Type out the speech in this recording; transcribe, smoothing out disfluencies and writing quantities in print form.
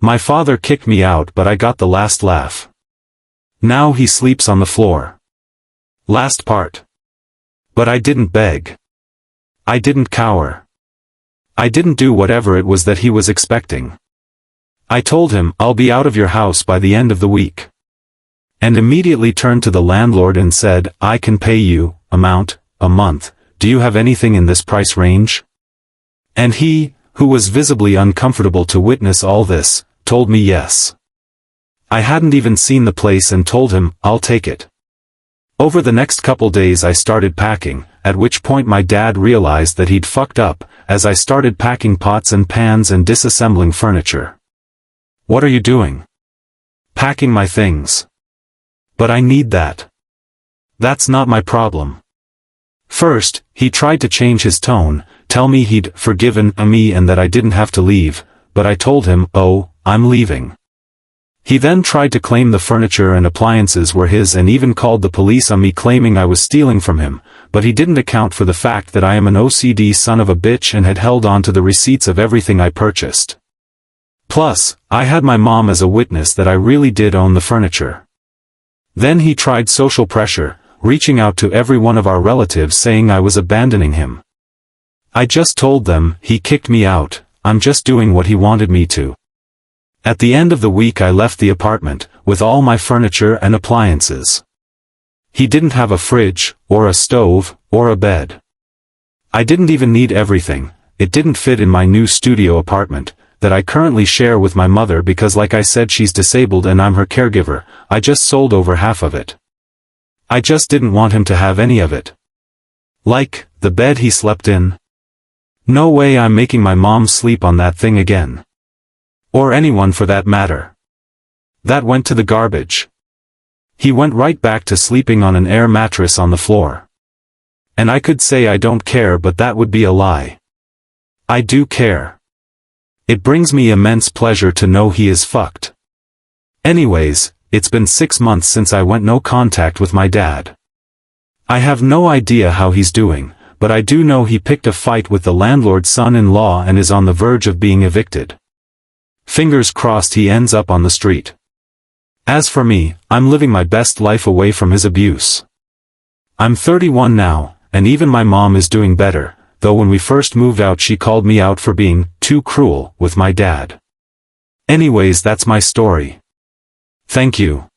My father kicked me out, but I got the last laugh. Now he sleeps on the floor. Last part. But I didn't beg. I didn't cower. I didn't do whatever it was that he was expecting. I told him, I'll be out of your house by the end of the week. And immediately turned to the landlord and said, I can pay you, amount, a month. Do you have anything in this price range? And he, who was visibly uncomfortable to witness all this, told me yes. I hadn't even seen the place and told him, I'll take it. Over the next couple days I started packing, at which point my dad realized that he'd fucked up, as I started packing pots and pans and disassembling furniture. What are you doing? Packing my things. But I need that. That's not my problem. First, he tried to change his tone, tell me he'd forgiven me and that I didn't have to leave, but I told him, oh, I'm leaving. He then tried to claim the furniture and appliances were his and even called the police on me claiming I was stealing from him, but he didn't account for the fact that I am an OCD son of a bitch and had held on to the receipts of everything I purchased. Plus, I had my mom as a witness that I really did own the furniture. Then he tried social pressure, reaching out to every one of our relatives saying I was abandoning him. I just told them, he kicked me out, I'm just doing what he wanted me to. At the end of the week I left the apartment, with all my furniture and appliances. He didn't have a fridge, or a stove, or a bed. I didn't even need everything, it didn't fit in my new studio apartment, that I currently share with my mother because like I said she's disabled and I'm her caregiver. I just sold over half of it. I just didn't want him to have any of it. Like, the bed he slept in. No way I'm making my mom sleep on that thing again. Or anyone for that matter. That went to the garbage. He went right back to sleeping on an air mattress on the floor. And I could say I don't care, but that would be a lie. I do care. It brings me immense pleasure to know he is fucked. Anyways, it's been 6 months since I went no contact with my dad. I have no idea how he's doing, but I do know he picked a fight with the landlord's son-in-law and is on the verge of being evicted. Fingers crossed he ends up on the street. As for me, I'm living my best life away from his abuse. I'm 31 now, and even my mom is doing better, though when we first moved out she called me out for being too cruel with my dad. Anyways, that's my story. Thank you.